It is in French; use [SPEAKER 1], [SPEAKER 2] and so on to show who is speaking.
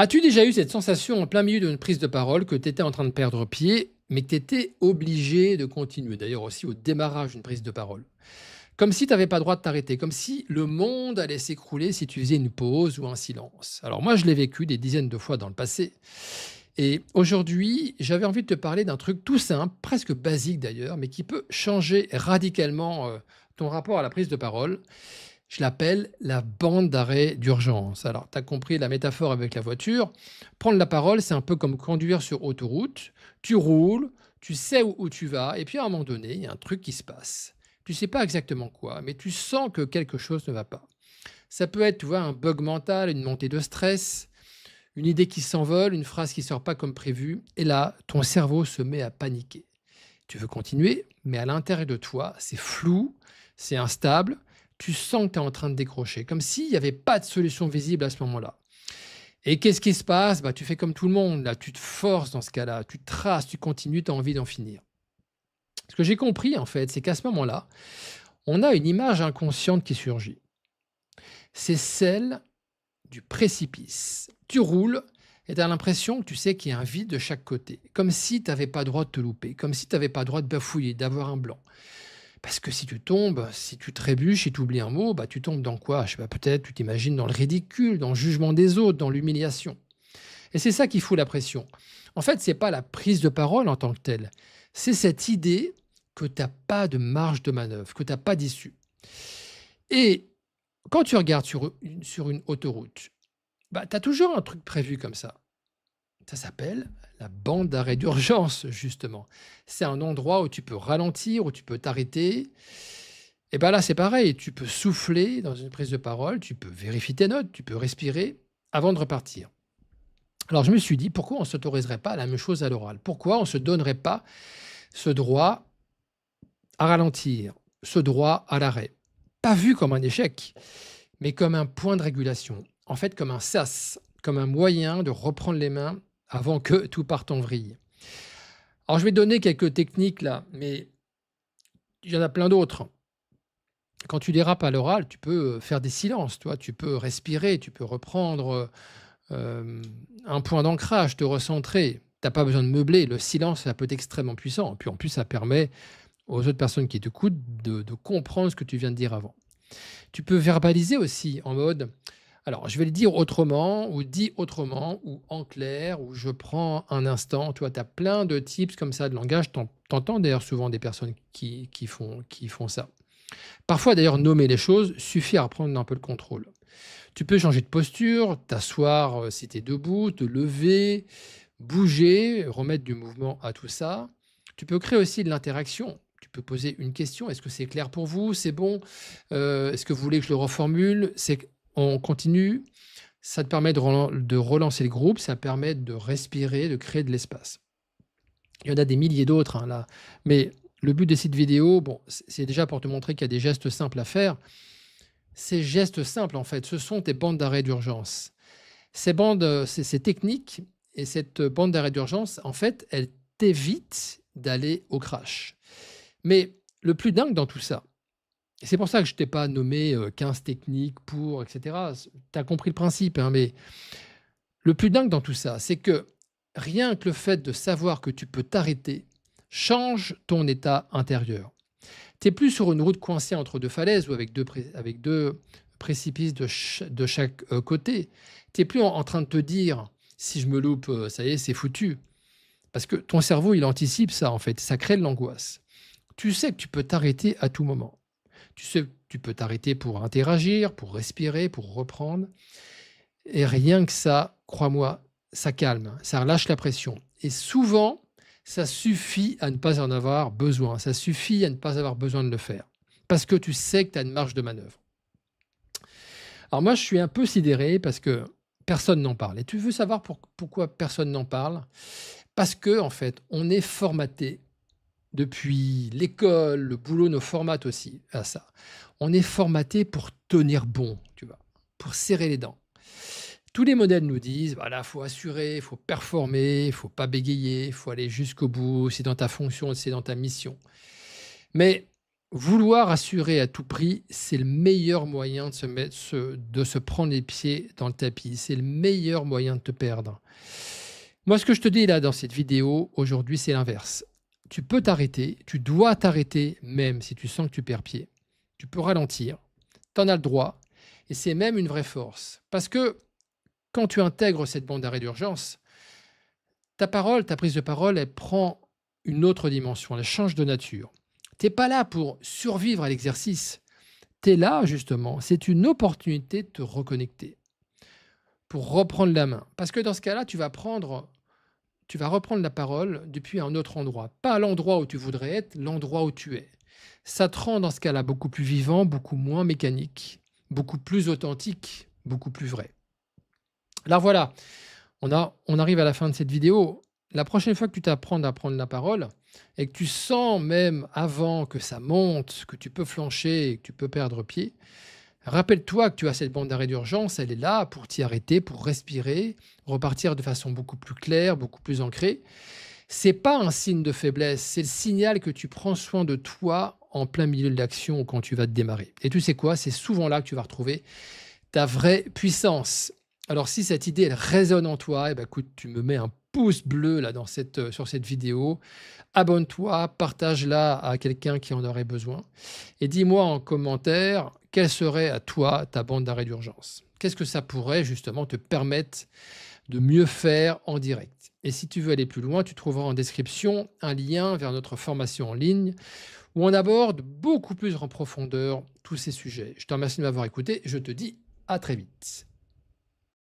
[SPEAKER 1] As-tu déjà eu cette sensation en plein milieu d'une prise de parole que tu étais en train de perdre pied, mais que tu étais obligé de continuer? D'ailleurs aussi au démarrage d'une prise de parole. Comme si tu n'avais pas le droit de t'arrêter, comme si le monde allait s'écrouler si tu faisais une pause ou un silence. Alors moi, je l'ai vécu des dizaines de fois dans le passé. Et aujourd'hui, j'avais envie de te parler d'un truc tout simple, presque basique d'ailleurs, mais qui peut changer radicalement ton rapport à la prise de parole. Je l'appelle la bande d'arrêt d'urgence. Alors, tu as compris la métaphore avec la voiture. Prendre la parole, c'est un peu comme conduire sur autoroute. Tu roules, tu sais où tu vas, et puis à un moment donné, il y a un truc qui se passe. Tu sais pas exactement quoi, mais tu sens que quelque chose ne va pas. Ça peut être, tu vois, un bug mental, une montée de stress, une idée qui s'envole, une phrase qui sort pas comme prévu, et là, ton cerveau se met à paniquer. Tu veux continuer, mais à l'intérieur de toi, c'est flou, c'est instable. Tu sens que tu es en train de décrocher, comme s'il n'y avait pas de solution visible à ce moment-là. Et qu'est-ce qui se passe? Tu fais comme tout le monde, là, tu te forces dans ce cas-là, tu traces, tu continues, tu as envie d'en finir. Ce que j'ai compris, en fait, c'est qu'à ce moment-là, on a une image inconsciente qui surgit. C'est celle du précipice. Tu roules et tu as l'impression que tu sais qu'il y a un vide de chaque côté, comme si tu n'avais pas le droit de te louper, comme si tu n'avais pas le droit de bafouiller, d'avoir un blanc. Parce que si tu tombes, si tu trébuches, si tu oublies un mot, tu tombes dans quoi? Je sais pas, peut-être tu t'imagines dans le ridicule, dans le jugement des autres, dans l'humiliation. Et c'est ça qui fout la pression. En fait, c'est pas la prise de parole en tant que telle. C'est cette idée que tu n'as pas de marge de manœuvre, que tu n'as pas d'issue. Et quand tu regardes sur une autoroute, tu as toujours un truc prévu comme ça. Ça s'appelle la bande d'arrêt d'urgence, justement. C'est un endroit où tu peux ralentir, où tu peux t'arrêter. Et bien là, c'est pareil. Tu peux souffler dans une prise de parole, tu peux vérifier tes notes, tu peux respirer avant de repartir. Alors je me suis dit, pourquoi on ne s'autoriserait pas la même chose à l'oral? Pourquoi on ne se donnerait pas ce droit à ralentir, ce droit à l'arrêt? Pas vu comme un échec, mais comme un point de régulation. En fait, comme un sas, comme un moyen de reprendre les mains avant que tout parte en vrille. Alors, je vais donner quelques techniques là, mais il y en a plein d'autres. Quand tu dérapes à l'oral, tu peux faire des silences, toi, tu peux respirer, tu peux reprendre un point d'ancrage, te recentrer. Tu n'as pas besoin de meubler. Le silence, ça peut être extrêmement puissant. Puis en plus, ça permet aux autres personnes qui t'écoutent de comprendre ce que tu viens de dire avant. Tu peux verbaliser aussi en mode, alors je vais le dire autrement, ou dit autrement, ou en clair, ou je prends un instant. Tu vois, tu as plein de tips comme ça de langage. T'entends d'ailleurs souvent des personnes qui font ça. Parfois d'ailleurs, nommer les choses suffit à reprendre un peu le contrôle. Tu peux changer de posture, t'asseoir si tu es debout, te lever, bouger, remettre du mouvement à tout ça. Tu peux créer aussi de l'interaction. Tu peux poser une question. Est-ce que c'est clair pour vous? C'est bon? Est-ce que vous voulez que je le reformule? On continue. Ça te permet de relancer le groupe. Ça permet de respirer, de créer de l'espace. Il y en a des milliers d'autres hein, là. Mais le but des sites vidéo, bon, c'est déjà pour te montrer qu'il y a des gestes simples à faire. Ces gestes simples, en fait, ce sont tes bandes d'arrêt d'urgence. Ces techniques et cette bande d'arrêt d'urgence, en fait, elles t'évitent d'aller au crash. Mais le plus dingue dans tout ça, et c'est pour ça que je t'ai pas nommé 15 techniques pour, etc. Tu as compris le principe, hein, mais le plus dingue dans tout ça, c'est que rien que le fait de savoir que tu peux t'arrêter change ton état intérieur. Tu es plus sur une route coincée entre deux falaises ou avec deux précipices de chaque côté. Tu es plus en train de te dire, si je me loupe, ça y est, c'est foutu. Parce que ton cerveau, il anticipe ça, en fait. Ça crée de l'angoisse. Tu sais que tu peux t'arrêter à tout moment. Tu sais que tu peux t'arrêter pour interagir, pour respirer, pour reprendre. Et rien que ça, crois-moi, ça calme, ça relâche la pression. Et souvent, ça suffit à ne pas en avoir besoin. Ça suffit à ne pas avoir besoin de le faire. Parce que tu sais que tu as une marge de manœuvre. Alors moi, je suis un peu sidéré parce que personne n'en parle. Et tu veux savoir pourquoi personne n'en parle? Parce que, en fait, on est formaté depuis l'école, le boulot nous formate aussi à ça. On est formaté pour tenir bon, tu vois, pour serrer les dents. Tous les modèles nous disent, voilà, faut assurer, il faut performer, il faut pas bégayer, il faut aller jusqu'au bout, c'est dans ta fonction, c'est dans ta mission. Mais Vouloir assurer à tout prix, c'est le meilleur moyen de se prendre les pieds dans le tapis. C'est le meilleur moyen de te perdre. Moi, ce que je te dis là dans cette vidéo aujourd'hui, c'est l'inverse. Tu peux t'arrêter, tu dois t'arrêter même si tu sens que tu perds pied. Tu peux ralentir, tu en as le droit, et c'est même une vraie force. Parce que quand tu intègres cette bande d'arrêt d'urgence, ta parole, ta prise de parole, elle prend une autre dimension, elle change de nature. Tu n'es pas là pour survivre à l'exercice. Tu es là, justement. C'est une opportunité de te reconnecter, pour reprendre la main. Parce que dans ce cas-là, tu vas reprendre la parole depuis un autre endroit. Pas l'endroit où tu voudrais être, l'endroit où tu es. Ça te rend dans ce cas-là beaucoup plus vivant, beaucoup moins mécanique, beaucoup plus authentique, beaucoup plus vrai. Là, voilà, on arrive à la fin de cette vidéo. La prochaine fois que tu t'apprends à prendre la parole et que tu sens même avant que ça monte, que tu peux flancher et que tu peux perdre pied, rappelle-toi que tu as cette bande d'arrêt d'urgence, elle est là pour t'y arrêter, pour respirer, repartir de façon beaucoup plus claire, beaucoup plus ancrée. C'est pas un signe de faiblesse, c'est le signal que tu prends soin de toi en plein milieu de l'action ou quand tu vas te démarrer. Et tu sais quoi, c'est souvent là que tu vas retrouver ta vraie puissance. Alors si cette idée elle résonne en toi, eh ben, écoute, tu me mets un pouce bleu là sur cette vidéo. Abonne-toi, partage-la à quelqu'un qui en aurait besoin. Et dis-moi en commentaire quelle serait à toi ta bande d'arrêt d'urgence. Qu'est-ce que ça pourrait justement te permettre de mieux faire en direct. Et si tu veux aller plus loin, tu trouveras en description un lien vers notre formation en ligne où on aborde beaucoup plus en profondeur tous ces sujets. Je te remercie de m'avoir écouté et je te dis à très vite.